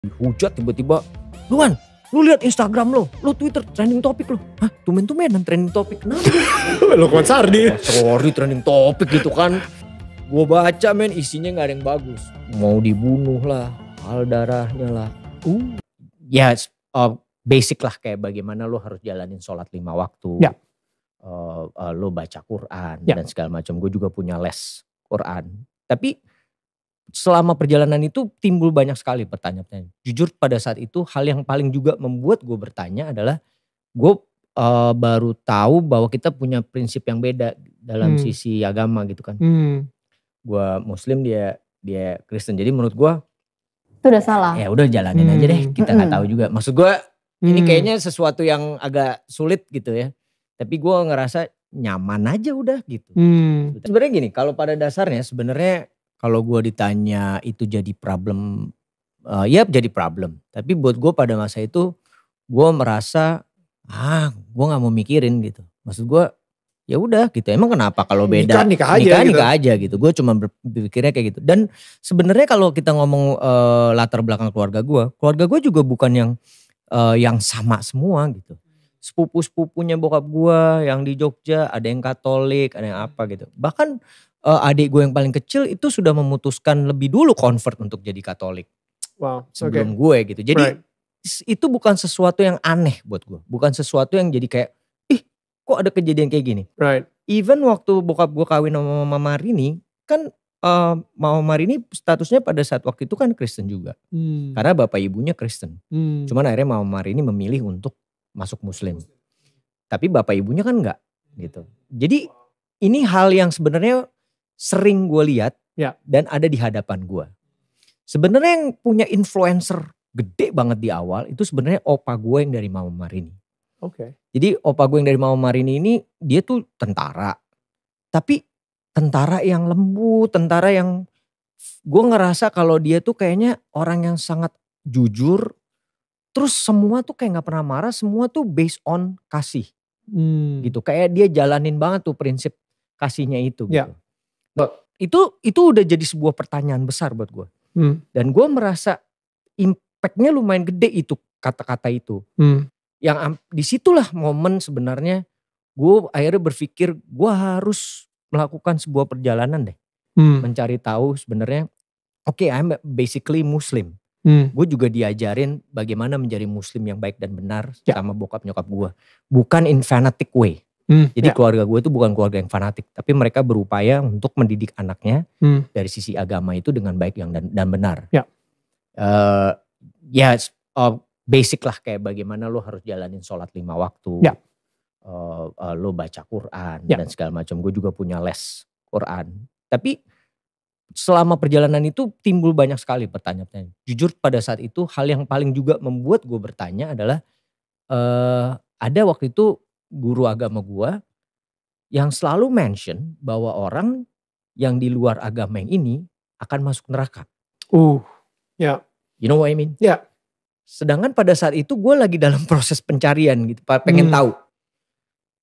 Hujat tiba-tiba, "Luan, lu lihat Instagram lu Twitter trending topik lu." Hah, tumben-tumbenan trending topik. Kenapa? Lukman Sardi. Sorry trending topik gitu kan. Gue baca men, isinya gak ada yang bagus. Mau dibunuh lah, hal darahnya lah. Ya basic lah, kayak bagaimana lu harus jalanin sholat 5 waktu. Ya. Lu baca Quran Ya. dan segala macam. Gue juga punya les Quran. Tapi selama perjalanan itu timbul banyak sekali pertanyaan. Jujur pada saat itu hal yang paling juga membuat gue bertanya adalah gue baru tahu bahwa kita punya prinsip yang beda dalam sisi agama gitu kan. Gue Muslim, dia Kristen. Jadi menurut gue itu udah salah. Ya udah jalanin aja deh. Kita nggak tahu juga. Maksud gue ini kayaknya sesuatu yang agak sulit gitu ya. Tapi gue ngerasa nyaman aja udah gitu. Sebenarnya gini, kalau pada dasarnya sebenarnya kalau gue ditanya itu jadi problem, ya jadi problem. Tapi buat gue pada masa itu gue merasa gue nggak mau mikirin gitu. Maksud gue ya udah gitu. Emang kenapa kalau beda nikah aja gitu. Gue cuma berpikirnya kayak gitu. Dan sebenarnya kalau kita ngomong latar belakang keluarga gue juga bukan yang sama semua gitu. Sepupu-sepupunya bokap gue yang di Jogja ada yang Katolik, ada yang apa gitu. Bahkan adik gue yang paling kecil itu sudah memutuskan lebih dulu convert untuk jadi Katolik. Wow. Sebelum gue gitu. Jadi itu bukan sesuatu yang aneh buat gue. Bukan sesuatu yang jadi kayak, kok ada kejadian kayak gini. Right. Even waktu bokap gue kawin sama Mama Marini, kan Mama Marini statusnya pada saat waktu itu kan Kristen juga. Karena bapak ibunya Kristen. Cuman akhirnya Mama Marini memilih untuk masuk Muslim. Tapi bapak ibunya kan enggak gitu. Jadi ini hal yang sebenarnya sering gue lihat dan ada di hadapan gue. Sebenarnya yang punya influencer gede banget di awal itu sebenarnya opa gue yang dari Mama Marini. Jadi opa gue yang dari Mama Marini ini dia tuh tentara. Tapi tentara yang lembut, tentara yang gue ngerasa kalau dia tuh kayaknya orang yang sangat jujur. Terus semua tuh kayak gak pernah marah, semua tuh based on kasih. Gitu, kayak dia jalanin banget tuh prinsip kasihnya itu gitu. Itu udah jadi sebuah pertanyaan besar buat gue. Dan gue merasa impactnya lumayan gede itu kata-kata itu. Yang disitulah momen sebenarnya gue akhirnya berpikir gue harus melakukan sebuah perjalanan deh. Mencari tahu sebenarnya I'm basically Muslim. Gue juga diajarin bagaimana menjadi Muslim yang baik dan benar sama bokap nyokap gue. Bukan in fanatic way. Jadi keluarga gue itu bukan keluarga yang fanatik. Tapi mereka berupaya untuk mendidik anaknya dari sisi agama itu dengan baik dan benar. Basic lah, kayak bagaimana lo harus jalanin sholat 5 waktu. Lo baca Quran dan segala macam. Gue juga punya les Quran. Tapi selama perjalanan itu timbul banyak sekali pertanyaan. Jujur pada saat itu hal yang paling juga membuat gue bertanya adalah ada waktu itu guru agama gue yang selalu mention bahwa orang yang di luar agama yang ini akan masuk neraka. You know what I mean? Sedangkan pada saat itu gue lagi dalam proses pencarian gitu, pengen tahu.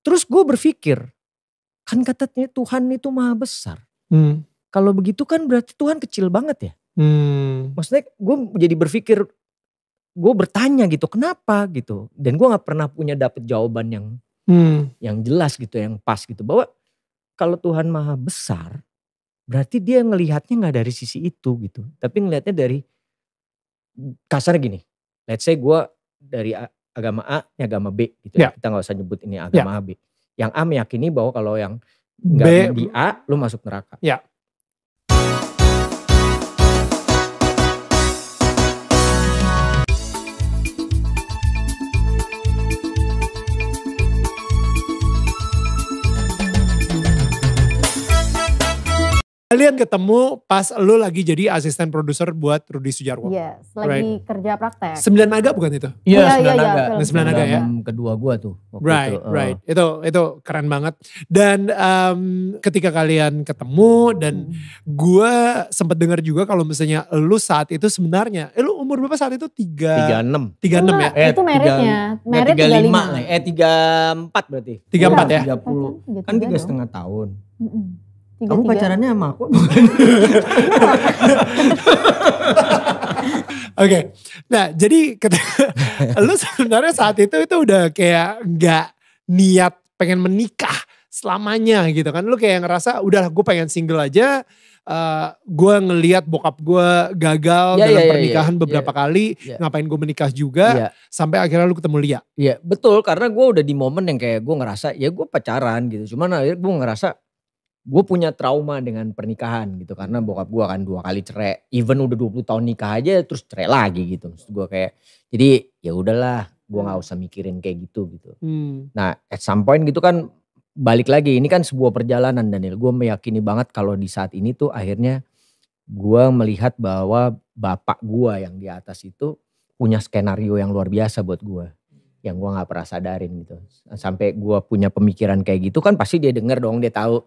Terus gue berpikir, kan katanya Tuhan itu maha besar. Kalau begitu kan berarti Tuhan kecil banget ya. Maksudnya gue jadi berpikir, gue bertanya gitu, kenapa gitu. Dan gue gak pernah punya dapet jawaban yang jelas gitu, yang pas gitu. Bahwa kalau Tuhan maha besar, berarti dia ngelihatnya gak dari sisi itu gitu. Tapi ngelihatnya dari, kasarnya gini, let's say gue dari agama A, agama B gitu ya. Kita gak usah nyebut ini agama A, B. Yang A meyakini bahwa kalau yang gak di A, lu masuk neraka. Kalian ketemu pas lu lagi jadi asisten produser buat Rudi Sudjarwo. Lagi kerja praktek. 9 Naga bukan itu? Iya, 9 Naga. 9 Naga ya. Kedua gua tuh. Right. Itu keren banget. Dan ketika kalian ketemu dan gua sempat dengar juga kalau misalnya lu saat itu sebenarnya, lu umur berapa saat itu? 36 ya? Itu meritnya. Merit 35. 34 berarti. 34 ya? 30. Kan 3,5 tahun. Kamu pacarannya sama aku? Oke. Nah, jadi lu sebenarnya saat itu udah kayak gak niat pengen menikah selamanya gitu kan. Lu kayak ngerasa udahlah gue pengen single aja. Gue ngelihat bokap gue gagal dalam pernikahan beberapa kali. Ngapain gue menikah juga. Sampai akhirnya lu ketemu Lia. Iya betul, karena gue udah di momen yang kayak gue ngerasa ya gue pacaran gitu. Cuman akhirnya gue ngerasa gue punya trauma dengan pernikahan gitu. Karena bokap gue kan 2 kali cerai. Even udah 20 tahun nikah aja terus cerai lagi gitu. Maksud gue kayak, jadi ya udahlah gue gak usah mikirin kayak gitu. Nah at some point gitu kan balik lagi, ini kan sebuah perjalanan Daniel. Gue meyakini banget kalau di saat ini tuh akhirnya gue melihat bahwa bapak gue yang di atas itu punya skenario yang luar biasa buat gue. Yang gue gak pernah sadarin gitu. Sampai gue punya pemikiran kayak gitu kan pasti dia denger dong, dia tahu.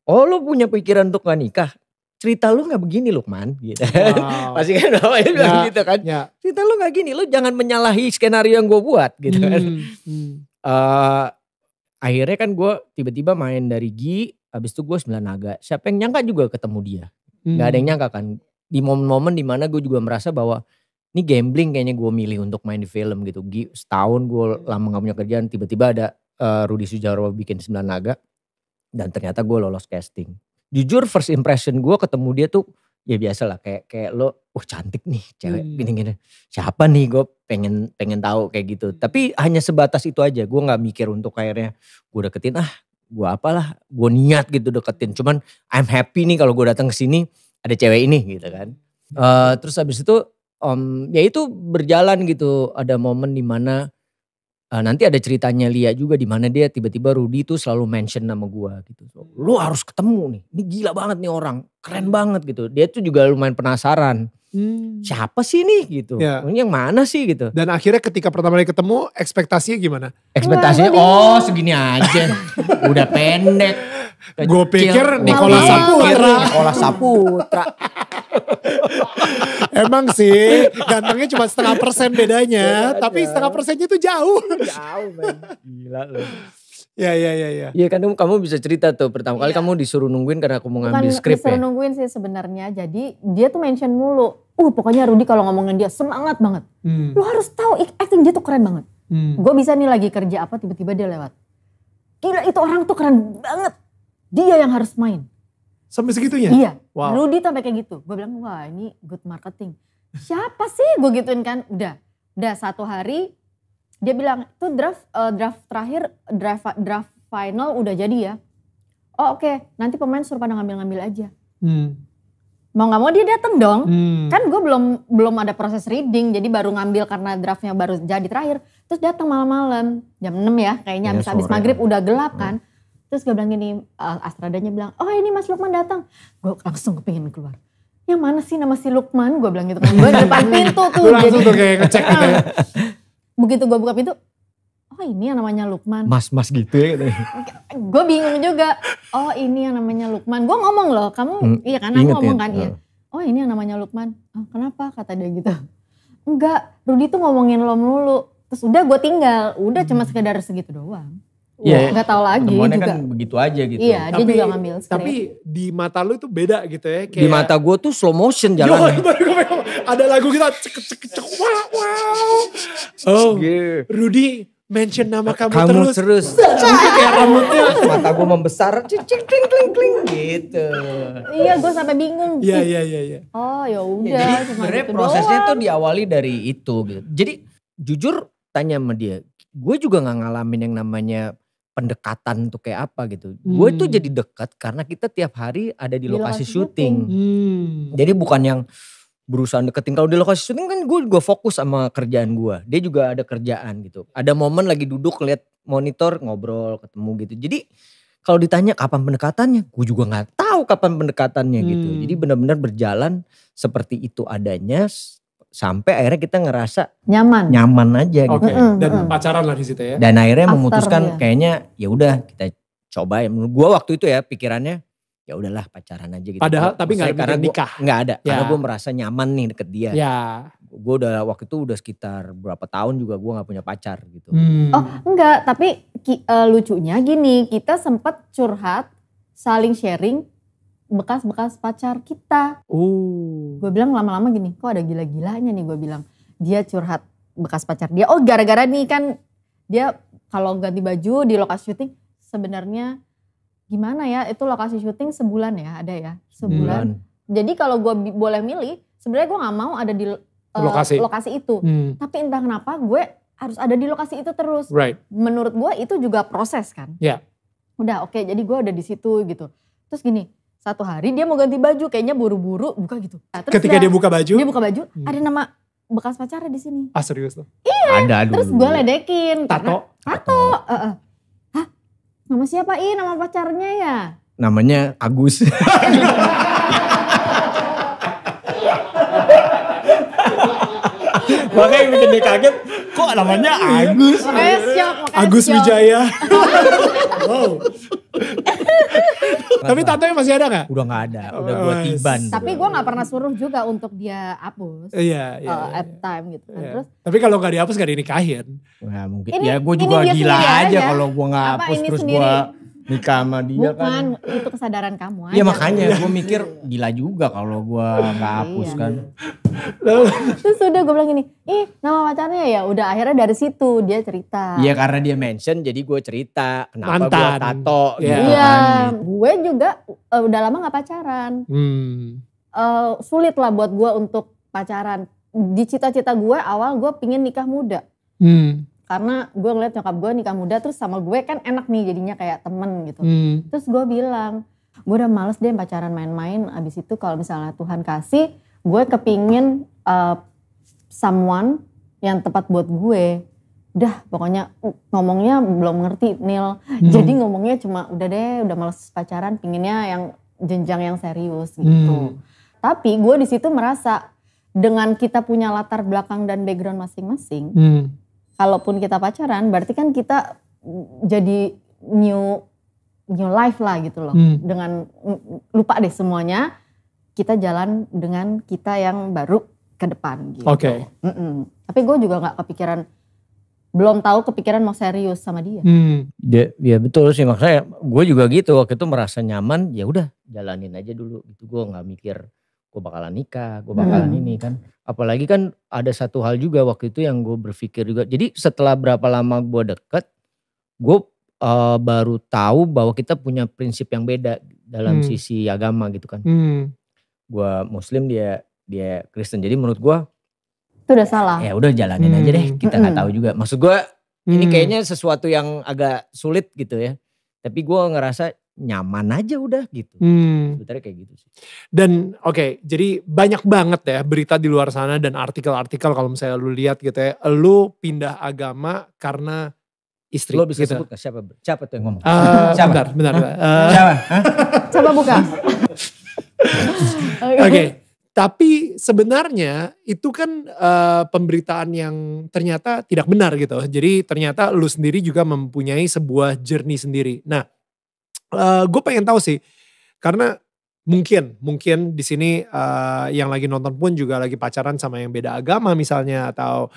Oh lu punya pikiran untuk gak nikah? Cerita lu gak begini Lukman gitu. Wow. Pasti kan bapaknya bilang gitu kan. Cerita lu gak gini, lu jangan menyalahi skenario yang gue buat gitu kan. Akhirnya kan gue tiba-tiba main dari Gi, habis itu gue 9 Naga. Siapa yang nyangka juga ketemu dia. Gak ada yang nyangka kan. Di momen-momen dimana gue juga merasa bahwa ini gambling kayaknya gue milih untuk main di film gitu. Gi, setahun gue lama gak punya kerjaan, tiba-tiba ada Rudi Sudjarwo bikin 9 Naga. Dan ternyata gue lolos casting. Jujur first impression gue ketemu dia tuh ya biasa lah kayak lo, cantik nih cewek gini-gini. Siapa nih, gue pengen tahu kayak gitu. Tapi hanya sebatas itu aja, gue gak mikir untuk akhirnya gue deketin gue apalah, gue niat gitu deketin. Cuman I'm happy nih kalau gue datang ke sini ada cewek ini gitu kan. Terus habis itu ya itu berjalan gitu, ada momen dimana nanti ada ceritanya Lia juga di mana dia tiba-tiba Rudi tuh selalu mention nama gue gitu. So, lu harus ketemu nih, ini gila banget nih orang, keren banget gitu. Dia tuh juga lumayan penasaran. Siapa sih nih gitu, yang mana sih gitu. Dan akhirnya ketika pertama kali ketemu ekspektasinya gimana? Ekspektasinya segini aja, udah pendek. Gue pikir Nicholas Saputra. Emang sih gantengnya cuma 0,5% bedanya, tapi 0,5%nya tuh jauh. Jauh man, gila loh. Ya. Iya kan kamu bisa cerita tuh pertama kali kamu disuruh nungguin karena aku mau ngambil skrip ya. Disuruh nungguin sih sebenarnya. Jadi dia tuh mention mulu. Pokoknya Rudi kalau ngomongin dia semangat banget. Lu harus tahu acting dia tuh keren banget. Gue bisa nih lagi kerja apa tiba-tiba dia lewat. Gila itu orang tuh keren banget. Dia yang harus main. Sampai segitunya? Iya. Wow. Rudi sampai kayak gitu. Gue bilang wah ini good marketing. Siapa sih gue gituin kan. Udah satu hari dia bilang itu draft terakhir draft final udah jadi ya. Oke. Nanti pemain suruh pada ngambil-ngambil aja. Mau gak mau dia dateng dong. Kan gue belum ada proses reading. Jadi baru ngambil karena draftnya baru jadi terakhir. Terus datang malam-malam. Jam 6 ya kayaknya habis maghrib udah gelap kan. Terus gue bilang gini, Astradanya bilang, oh ini Mas Lukman datang. Gue langsung kepingin keluar. Yang mana sih nama si Lukman? Gue bilang gitu kan. Gue di depan pintu tuh. Gue langsung tuh kayak ngecek gitu ya. Begitu gue buka pintu, oh ini yang namanya Lukman. Mas gitu ya. Gue bingung juga, oh ini yang namanya Lukman. Gue ngomong loh, kamu iya kan aku ngomong kan. Iya. Oh ini yang namanya Lukman. Kenapa kata dia gitu. Enggak, Rudi tuh ngomongin lo melulu. Terus udah gue tinggal, udah cuma sekedar segitu doang. Gak tahu lagi juga. Kan begitu aja gitu. Iya dia juga ngambil skrip. Tapi di mata lu itu beda gitu ya. Kayak, di mata gue tuh slow motion jalannya. Ada lagu kita cek wow. Oh Rudi mention nama kamu terus. Kayak rambutnya. Mata gue membesar kling gitu. Iya gue sampai bingung. Iya. Oh ya udah. Jadi sebenarnya prosesnya tuh diawali dari itu gitu. Jadi jujur tanya sama dia. Gue juga gak ngalamin yang namanya pendekatan tuh kayak apa gitu. Gue tuh jadi dekat karena kita tiap hari ada di lokasi syuting. Jadi bukan yang berusaha deketin. Kalau di lokasi syuting kan gue juga fokus sama kerjaan gue. Dia juga ada kerjaan gitu. Ada momen lagi duduk lihat monitor ngobrol ketemu gitu. Jadi kalau ditanya kapan pendekatannya, gue juga gak tahu kapan pendekatannya gitu. Jadi benar-benar berjalan seperti itu adanya. Sampai akhirnya kita ngerasa nyaman aja gitu. Dan pacaran lah di situ ya. Dan akhirnya memutuskan kayaknya ya udah kita coba ya. Menurut gue waktu itu ya pikirannya ya udahlah pacaran aja gitu. Padahal tapi nggak ada nikah. Nggak ada. Karena gue merasa nyaman nih deket dia. Ya. Gue udah waktu itu udah sekitar berapa tahun juga gue nggak punya pacar gitu. Oh enggak, tapi lucunya gini kita sempat curhat, saling sharing. bekas-bekas pacar kita. Gue bilang lama-lama gini, kok ada gila-gilanya nih, gue bilang. Dia curhat bekas pacar dia. Oh gara-gara nih kan dia kalau ganti baju di lokasi syuting sebenarnya gimana ya, itu lokasi syuting sebulan ya, ada ya sebulan. Jadi kalau gue boleh milih, sebenarnya gue gak mau ada di lokasi itu. Tapi entah kenapa gue harus ada di lokasi itu terus. Menurut gue itu juga proses kan. Udah oke, jadi gue udah di situ gitu. Terus gini, satu hari dia mau ganti baju, kayaknya buru-buru buka gitu. Nah, terus ketika dia buka baju, ada nama bekas pacarnya di sini. Ah serius loh? Iya. Ada dulu. Terus gue ledekin. Tato. Hah? Nama siapa? Nama pacarnya ya? Namanya Agus. Makanya yang bikin dia kaget, kok namanya Agus? Makanya syok. Agus Wijaya. Wow. Tapi tatonya masih ada gak? Udah gak ada, udah gue tiban. Tapi gue gak pernah suruh juga untuk dia hapus. Iya. At time gitu kan. Terus, tapi kalau gak dihapus gak dinikahin. Nah, mungkin ya gue juga gila aja kalau gue gak hapus terus gue nikah sama dia. Bukan, itu kesadaran kamu aja. Iya makanya gue mikir gila juga kalau gue gak hapus kan. Terus udah gue bilang gini, nama pacarnya ya udah akhirnya dari situ dia cerita. Iya karena dia mention jadi gue cerita kenapa gue tato gitu Iya, kan. gue juga udah lama gak pacaran. Sulit lah buat gue untuk pacaran. Di cita-cita gue awal gue pingin nikah muda. Karena gue ngeliat nyokap gue nikah muda terus sama gue kan enak nih jadinya kayak temen gitu. Terus gue bilang, gue udah males deh pacaran main-main. Abis itu kalau misalnya Tuhan kasih, gue kepingin someone yang tepat buat gue. Udah pokoknya ngomongnya belum ngerti Nil. Jadi ngomongnya cuma udah deh udah males pacaran, pinginnya yang jenjang yang serius gitu. Tapi gue di situ merasa dengan kita punya latar belakang dan background masing-masing. Kalaupun kita pacaran berarti kan kita jadi new life lah gitu loh. Dengan lupa deh semuanya, kita jalan dengan kita yang baru ke depan gitu. Tapi gue juga gak kepikiran, belum tahu kepikiran mau serius sama dia. Ya betul sih, makanya gue juga gitu waktu itu merasa nyaman, ya udah jalanin aja dulu gitu. Gue gak mikir gue bakalan nikah, gue bakalan ini kan. Apalagi kan ada satu hal juga waktu itu yang gue berpikir juga. Jadi setelah berapa lama gue deket, gue baru tahu bahwa kita punya prinsip yang beda dalam sisi agama gitu kan. Gue Muslim, dia Kristen. Jadi menurut gue itu udah salah. Ya udah jalanin aja deh, kita nggak tahu juga. Maksud gue ini kayaknya sesuatu yang agak sulit gitu ya. Tapi gue ngerasa nyaman aja udah gitu. Sebetulnya kayak gitu sih. Dan jadi banyak banget ya berita di luar sana dan artikel-artikel kalau misalnya lu lihat gitu ya. Lu pindah agama karena istri. Lo bisa gitu. sebut siapa tuh yang ngomong? Bentar. Siapa? Coba buka. Tapi sebenarnya itu kan pemberitaan yang ternyata tidak benar gitu. Jadi ternyata lu sendiri juga mempunyai sebuah journey sendiri. Nah, gue pengen tahu sih, karena mungkin di sini yang lagi nonton pun juga lagi pacaran sama yang beda agama misalnya, atau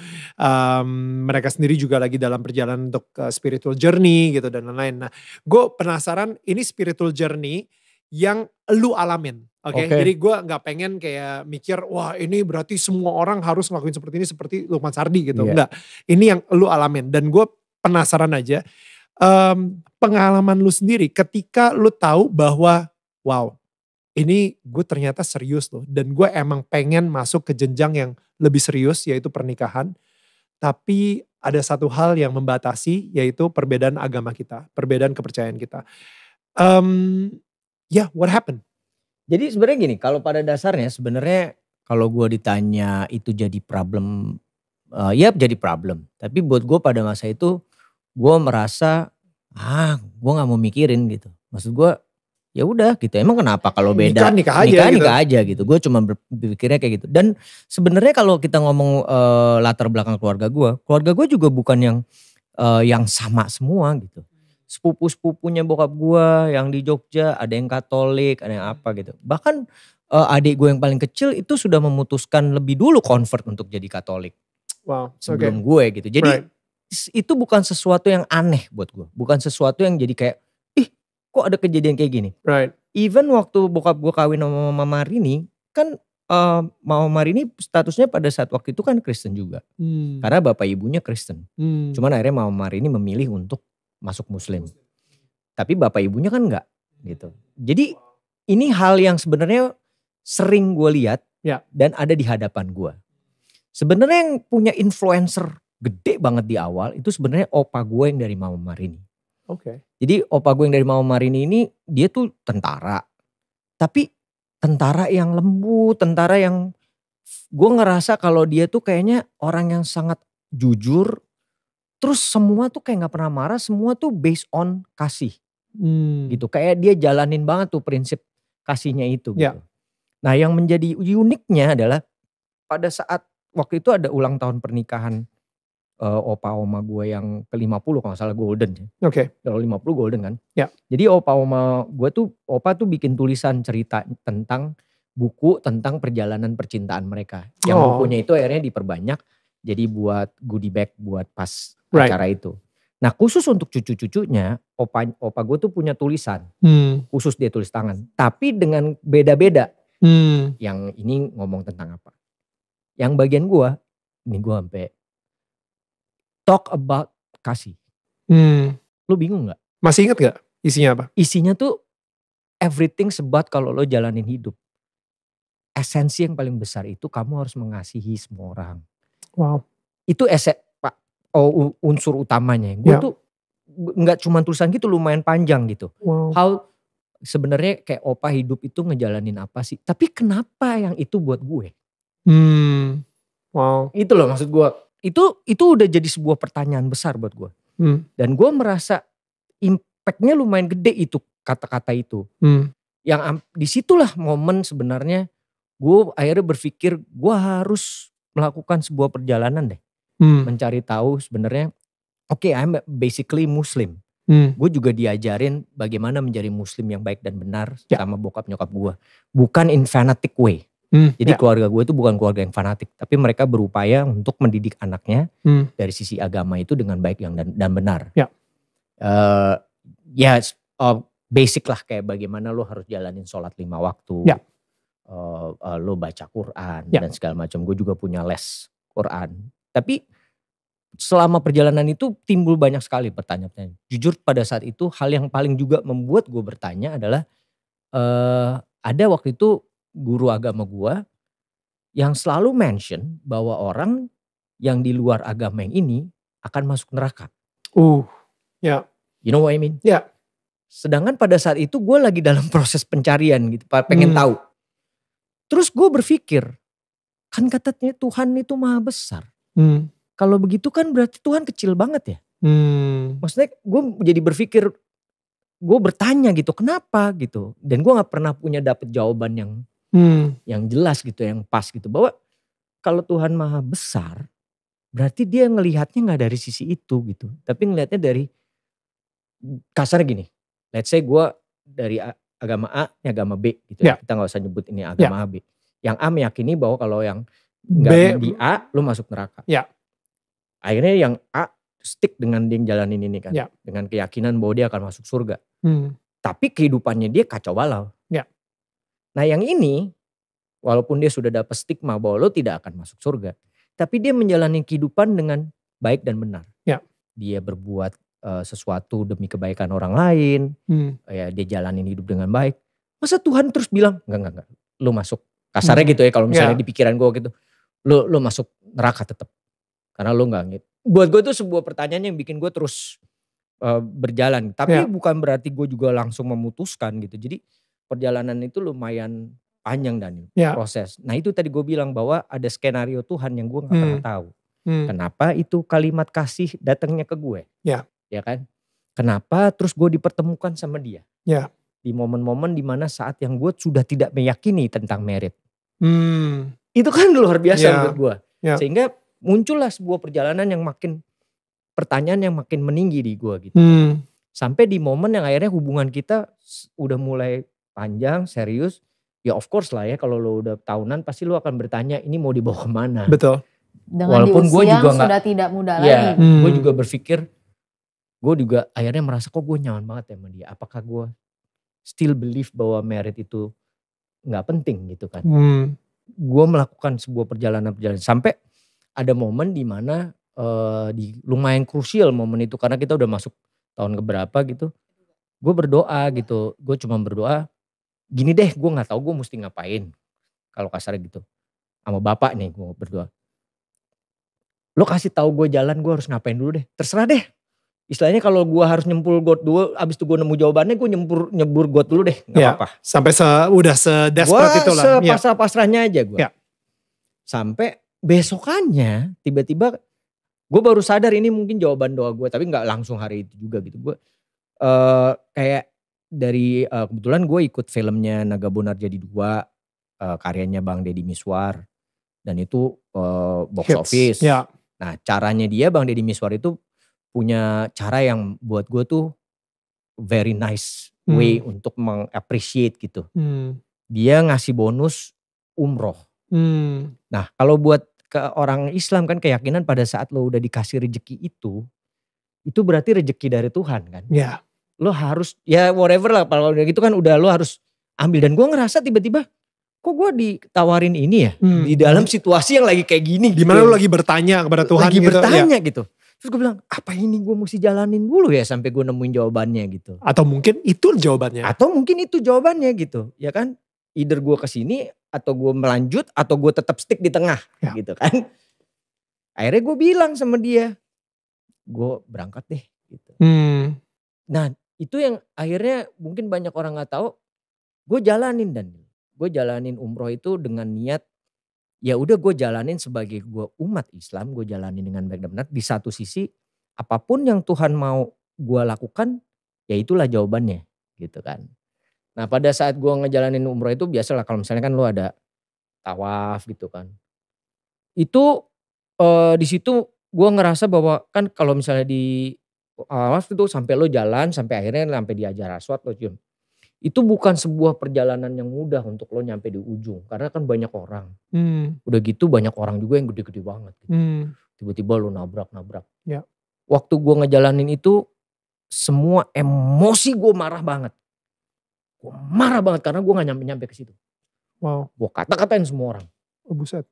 mereka sendiri juga lagi dalam perjalanan untuk spiritual journey gitu dan lain-lain. Nah, gue penasaran ini spiritual journey yang lu alamin. Jadi gue gak pengen kayak mikir, wah ini berarti semua orang harus ngelakuin seperti ini seperti Lukman Sardi gitu. Enggak, ini yang lu alamin. Dan gue penasaran aja, pengalaman lu sendiri ketika lu tahu bahwa, wow ini gue ternyata serius loh. Dan gue emang pengen masuk ke jenjang yang lebih serius, yaitu pernikahan. Tapi ada satu hal yang membatasi, yaitu perbedaan agama kita, perbedaan kepercayaan kita. What happened? Jadi sebenarnya gini, kalau pada dasarnya sebenarnya kalau gue ditanya itu jadi problem, ya jadi problem. Tapi buat gue pada masa itu gue merasa gue nggak mau mikirin gitu. Maksud gue ya udah gitu. Emang kenapa kalau beda nikah aja gitu. Gue cuma berpikirnya kayak gitu. Dan sebenarnya kalau kita ngomong latar belakang keluarga gue juga bukan yang sama semua gitu. Sepupu-sepupunya bokap gue yang di Jogja ada yang Katolik, ada yang apa gitu. Bahkan adik gue yang paling kecil itu sudah memutuskan lebih dulu convert untuk jadi Katolik. Wow, sebelum gue gitu. Jadi itu bukan sesuatu yang aneh buat gue. Bukan sesuatu yang jadi kayak, kok ada kejadian kayak gini. even waktu bokap gue kawin sama Mama Marini kan Mama Marini statusnya pada saat waktu itu kan Kristen juga. Karena bapak ibunya Kristen. Cuman akhirnya Mama Marini memilih untuk masuk Muslim. Tapi bapak ibunya kan enggak gitu. Jadi ini hal yang sebenarnya sering gue lihat dan ada di hadapan gue. Sebenarnya yang punya influencer gede banget di awal itu sebenarnya opa gue yang dari Mama Marini. Jadi opa gue yang dari Mama Marini ini dia tuh tentara. Tapi tentara yang lembut, tentara yang gue ngerasa kalau dia tuh kayaknya orang yang sangat jujur. Terus semua tuh kayak gak pernah marah, semua tuh based on kasih. Gitu, kayak dia jalanin banget tuh prinsip kasihnya itu gitu. Nah yang menjadi uniknya adalah pada saat waktu itu ada ulang tahun pernikahan opa oma gue yang ke-50 kalau gak salah golden. Kalau 50 golden kan. Jadi opa tuh bikin tulisan cerita tentang buku tentang perjalanan percintaan mereka. Yang bukunya itu akhirnya diperbanyak jadi buat goodie bag buat pas acara itu. Nah khusus untuk cucu-cucunya opa gue tuh punya tulisan. Khusus dia tulis tangan. Tapi dengan beda-beda. Yang ini ngomong tentang apa. Yang bagian gue, ini gue sampai talk about kasih. Lu bingung gak? Masih inget gak isinya apa? Isinya tuh everything sebat kalau lo jalanin hidup. Esensi yang paling besar itu kamu harus mengasihi semua orang. Itu unsur utamanya. Gue tuh gak cuma tulisan gitu lumayan panjang gitu. How sebenarnya kayak opa hidup itu ngejalanin apa sih. Tapi kenapa yang itu buat gue? Itu loh maksud gue. Itu udah jadi sebuah pertanyaan besar buat gue. Dan gue merasa impactnya lumayan gede itu kata-kata itu. Yang disitulah momen sebenarnya gue akhirnya berpikir gue harus melakukan sebuah perjalanan deh. Mencari tahu sebenarnya I'm basically Muslim. Gue juga diajarin bagaimana menjadi Muslim yang baik dan benar sama bokap nyokap gue. Bukan in fanatic way. Jadi keluarga gue itu bukan keluarga yang fanatik. Tapi mereka berupaya untuk mendidik anaknya dari sisi agama itu dengan baik dan benar. Basic lah kayak bagaimana lo harus jalanin sholat 5 waktu. Lo baca Quran dan segala macam. Gue juga punya les Quran. Tapi selama perjalanan itu timbul banyak sekali pertanyaan. Jujur pada saat itu hal yang paling juga membuat gue bertanya adalah ada waktu itu guru agama gue yang selalu mention bahwa orang yang di luar agama yang ini akan masuk neraka. You know what I mean? Sedangkan pada saat itu gue lagi dalam proses pencarian gitu, pengen tahu. Terus gue berpikir, kan katanya Tuhan itu maha besar. Kalau begitu kan berarti Tuhan kecil banget ya. Maksudnya gue jadi berpikir, gue bertanya gitu, kenapa gitu. Dan gue gak pernah punya dapet jawaban yang jelas gitu, yang pas gitu. Bahwa kalau Tuhan maha besar, berarti dia ngelihatnya gak dari sisi itu gitu. Tapi ngelihatnya dari, kasar gini. Let's say gue dari agama A, ini agama B gitu ya. Kita gak usah nyebut ini agama A, B. Yang A meyakini bahwa kalau yang gak di A, lu masuk neraka. Akhirnya yang A stick dengan dia jalanin ini kan. Dengan keyakinan bahwa dia akan masuk surga. Tapi kehidupannya dia kacau balau. Nah yang ini, walaupun dia sudah dapat stigma bahwa lo tidak akan masuk surga. Tapi dia menjalani kehidupan dengan baik dan benar. Dia berbuat sesuatu demi kebaikan orang lain. Dia jalanin hidup dengan baik. Masa Tuhan terus bilang, enggak. Lo masuk. Kasarnya gitu ya, kalau misalnya di pikiran gue gitu. Lo masuk neraka tetap. Karena lo gak gitu. Buat gue itu sebuah pertanyaan yang bikin gue terus berjalan. Tapi bukan berarti gue juga langsung memutuskan gitu. Jadi perjalanan itu lumayan panjang dan proses. Nah itu tadi gue bilang bahwa ada skenario Tuhan yang gue gak pernah tahu. Kenapa itu kalimat kasih datangnya ke gue. Ya kan. Kenapa terus gue dipertemukan sama dia. Di momen-momen dimana saat yang gue sudah tidak meyakini tentang merit. Itu kan luar biasa buat gue. Sehingga muncullah sebuah perjalanan yang makin, pertanyaan yang makin meninggi di gue gitu. Sampai di momen yang akhirnya hubungan kita udah mulai panjang, serius. Ya of course lah ya, kalau lo udah tahunan pasti lo akan bertanya ini mau dibawa kemana. Betul. Dengan walaupun di usia yang sudah tidak muda lagi. Gue juga berpikir, gue juga akhirnya merasa kok gue nyaman banget ya sama dia. Apakah gue still believe bahwa merit itu gak penting gitu kan. Gue melakukan sebuah perjalanan sampai ada momen dimana di lumayan krusial momen itu karena kita udah masuk tahun keberapa gitu. Gue berdoa gitu, gue cuma berdoa gini deh, gue gak tahu gue mesti ngapain kalau kasar gitu. Sama bapak nih gue berdoa. Lo kasih tahu gue jalan, gue harus ngapain dulu deh. Terserah deh. Istilahnya kalau gue harus nyempul got dulu, abis itu gue nemu jawabannya, gue nyebur got dulu deh. Gak apa-apa. Sampai udah sedesperate itu lah. Gue sepasrah-pasrahnya aja gue. Sampai besokannya tiba-tiba gue baru sadar ini mungkin jawaban doa gue. Tapi gak langsung hari itu juga gitu. Gue kayak dari kebetulan gue ikut filmnya Naga Bonar Jadi 2. Karyanya Bang Deddy Miswar. Dan itu box office. Nah caranya dia Bang Deddy Miswar itu punya cara yang buat gue tuh very nice way untuk meng-appreciate gitu. Dia ngasih bonus umroh. Nah kalau buat ke orang Islam kan keyakinan pada saat lo udah dikasih rezeki itu berarti rezeki dari Tuhan kan. Lo harus ya whatever lah kalau udah gitu kan udah lo harus ambil. Dan gue ngerasa tiba-tiba kok gue ditawarin ini ya di dalam situasi yang lagi kayak gini. Dimana lo lagi bertanya kepada Tuhan lagi gitu. Bertanya gitu. Terus gue bilang apa ini gue mesti jalanin dulu ya sampai gue nemuin jawabannya gitu. Atau mungkin itu jawabannya. Gitu. Ya kan either gue kesini atau gue melanjut atau gue tetap stick di tengah gitu kan. Akhirnya gue bilang sama dia gue berangkat deh gitu. Nah itu yang akhirnya mungkin banyak orang gak tahu. Gue jalanin umroh itu dengan niat ya udah gue jalanin sebagai gue umat Islam, gue jalanin dengan baik dan benar. Di satu sisi apapun yang Tuhan mau gue lakukan ya itulah jawabannya gitu kan. Nah pada saat gue ngejalanin umroh itu biasalah kalau misalnya kan lo ada tawaf gitu kan. Itu di situ gue ngerasa bahwa kan kalau misalnya di tawaf itu sampai lo jalan sampai akhirnya sampai di Hajar Aswad lo cium. Itu bukan sebuah perjalanan yang mudah untuk lo nyampe di ujung. Karena kan banyak orang. Udah gitu banyak orang juga yang gede-gede banget. Gitu. Tiba-tiba lo nabrak-nabrak. Waktu gue ngejalanin itu semua emosi gue marah banget. Gue marah banget karena gue gak nyampe-nyampe ke situ. Gue kata-katain semua orang. Buset.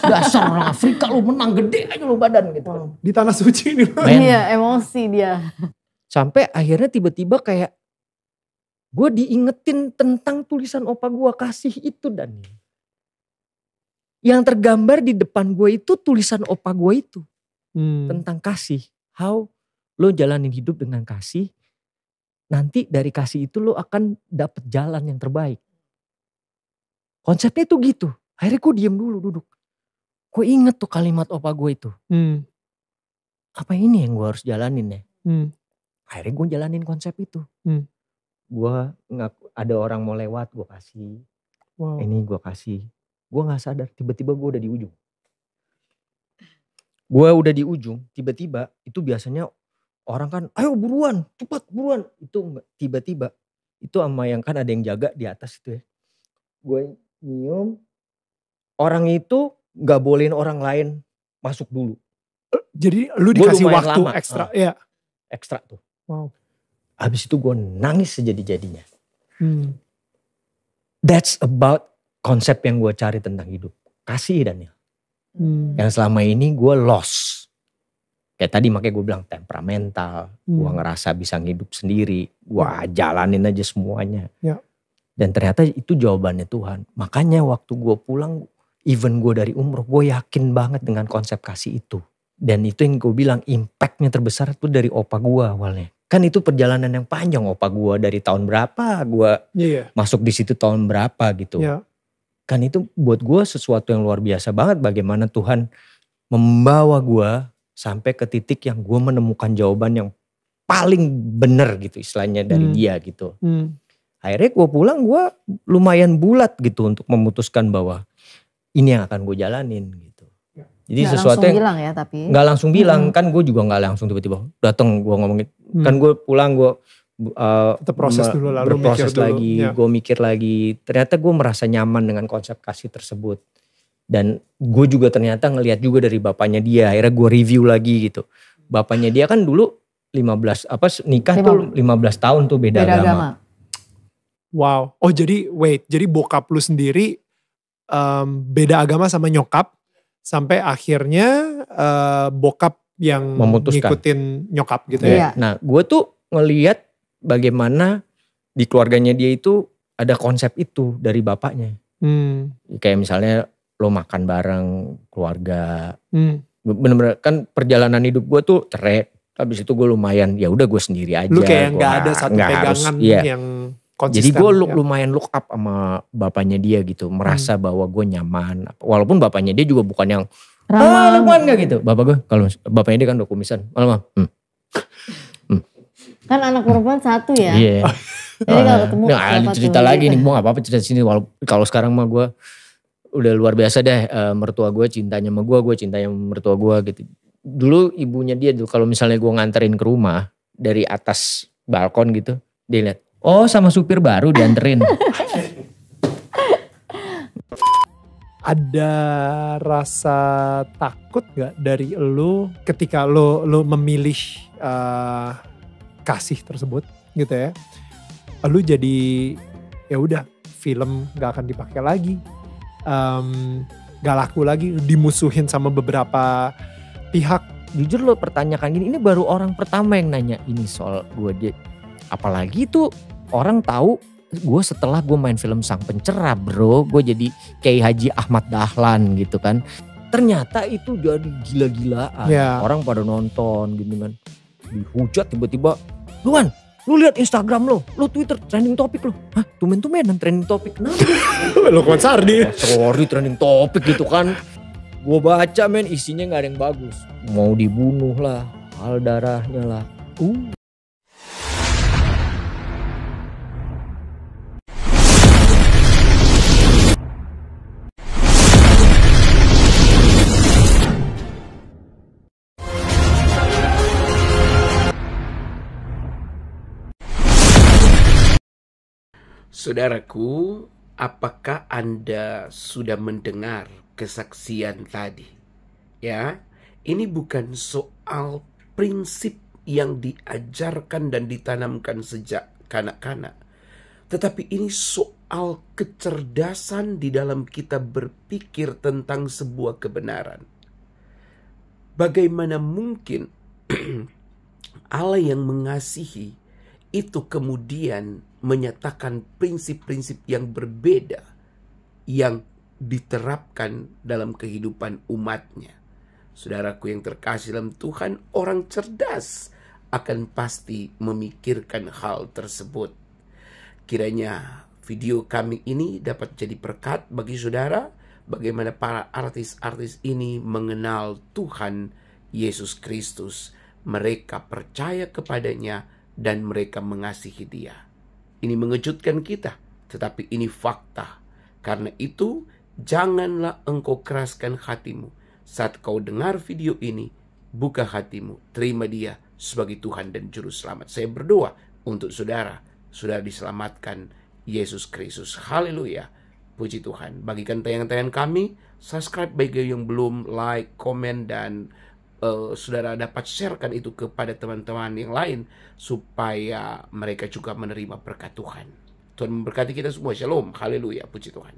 Dasar orang Afrika lo menang gede aja lo badan gitu. Di tanah suci nih. Iya emosi dia. Sampai akhirnya tiba-tiba kayak gue diingetin tentang tulisan opa gue kasih itu dan yang tergambar di depan gue itu tulisan opa gue itu tentang kasih. How lo jalanin hidup dengan kasih, nanti dari kasih itu lo akan dapet jalan yang terbaik. Konsepnya itu gitu. Akhirnya gue diem dulu duduk. Gue inget tuh kalimat opa gue itu. Apa ini yang gue harus jalanin ya? Akhirnya gue jalanin konsep itu. Gue ada orang mau lewat gue kasih. Ini gue kasih. Gue gak sadar tiba-tiba gue udah di ujung. Tiba-tiba itu biasanya orang kan ayo buruan cepat buruan. Itu tiba-tiba itu sama yang kan ada yang jaga di atas itu ya. Gue nyium. Orang itu gak bolehin orang lain masuk dulu. Jadi lu dikasih waktu lama, ekstra ya? Ekstra tuh. Habis itu gue nangis sejadi-jadinya. That's about konsep yang gue cari tentang hidup. Kasih Daniel. Yang selama ini gue lost. Kayak tadi makanya gue bilang temperamental. Gue ngerasa bisa ngidup sendiri. Gue jalanin aja semuanya. Dan ternyata itu jawabannya Tuhan. Makanya waktu gue pulang, even gue dari umroh, gue yakin banget dengan konsep kasih itu. Dan itu yang gue bilang impactnya terbesar itu dari opa gue awalnya. Kan itu perjalanan yang panjang opa gue dari tahun berapa gue masuk di situ tahun berapa gitu. Kan itu buat gue sesuatu yang luar biasa banget bagaimana Tuhan membawa gue sampai ke titik yang gue menemukan jawaban yang paling benar gitu istilahnya dari dia gitu. Akhirnya gue pulang gue lumayan bulat gitu untuk memutuskan bahwa ini yang akan gue jalanin gitu. Jadi gak sesuatu yang bilang ya tapi nggak langsung bilang kan gue juga nggak langsung tiba-tiba datang gue ngomongin kan gue pulang gue proses dulu lalu berproses lagi gue mikir lagi ternyata gue merasa nyaman dengan konsep kasih tersebut dan gue juga ternyata ngelihat juga dari bapaknya dia akhirnya gue review lagi gitu bapaknya dia kan dulu nikah tuh 15 tahun tuh beda agama. Wow. Oh jadi jadi bokap lu sendiri beda agama sama nyokap. Sampai akhirnya bokap yang Memutuskan. ngikutin nyokap gitu ya. Iya. Nah gue tuh ngeliat bagaimana di keluarganya dia itu ada konsep itu dari bapaknya. Kayak misalnya lo makan bareng keluarga. Bener-bener kan perjalanan hidup gue tuh cerai. Habis itu gue lumayan ya udah gue sendiri aja. Lu kayak Gua nggak ada satu pegangan yang konsisten. Jadi gue ya. lumayan look up sama bapaknya dia gitu. Merasa bahwa gue nyaman. Walaupun bapaknya dia juga bukan yang Lukman gak gitu. Bapak gue kalau bapaknya dia kan udah kumisan. Malah Kan anak perempuan satu ya. Iya. Jadi kalau ketemu Nah, siapa cerita tuh, lagi gitu. nih, gue gak apa-apa cerita sini. Kalau sekarang mah gue udah luar biasa deh, mertua gue cintanya sama gue cintanya sama mertua gue gitu. Dulu ibunya dia tuh kalau misalnya gue nganterin ke rumah dari atas balkon gitu, dia lihat, oh sama supir baru dianterin. Ada rasa takut gak dari lu ketika lu memilih kasih tersebut gitu ya? Lu jadi ya udah film gak akan dipakai lagi, gak laku lagi, dimusuhin sama beberapa pihak. Jujur lo pertanyakan gini, ini baru orang pertama yang nanya ini soal gue dia. Apalagi tuh orang tahu gue setelah gue main film Sang Pencerah bro, gue jadi Kiai Haji Ahmad Dahlan gitu kan. Ternyata itu jadi gila-gilaan. Ya. Orang pada nonton gitu kan. Dihujat tiba-tiba, Luan lu lihat Instagram lo Twitter trending topik lo. Hah tumen-tumenan trending topik. Kenapa? Lukman Sardi. Sorry trending topik gitu kan. Gue baca men isinya gak ada yang bagus. Mau dibunuh lah, hal darahnya lah. Saudaraku, apakah Anda sudah mendengar kesaksian tadi? Ya, ini bukan soal prinsip yang diajarkan dan ditanamkan sejak kanak-kanak, tetapi ini soal kecerdasan di dalam kita berpikir tentang sebuah kebenaran. Bagaimana mungkin Allah yang mengasihi itu kemudian menyatakan prinsip-prinsip yang berbeda yang diterapkan dalam kehidupan umatnya. Saudaraku yang terkasih dalam Tuhan, orang cerdas akan pasti memikirkan hal tersebut. Kiranya video kami ini dapat jadi berkat bagi saudara, bagaimana para artis-artis ini mengenal Tuhan Yesus Kristus. Mereka percaya kepadanya dan mereka mengasihi Dia. Ini mengejutkan kita, tetapi ini fakta. Karena itu, janganlah engkau keraskan hatimu. Saat kau dengar video ini, buka hatimu, terima Dia sebagai Tuhan dan Juru Selamat. Saya berdoa untuk saudara diselamatkan Yesus Kristus. Haleluya. Puji Tuhan. Bagikan tayangan-tayangan kami, subscribe bagi yang belum, like, komen, dan saudara dapat sharekan itu kepada teman-teman yang lain supaya mereka juga menerima berkat Tuhan. Tuhan memberkati kita semua. Shalom. Haleluya. Puji Tuhan.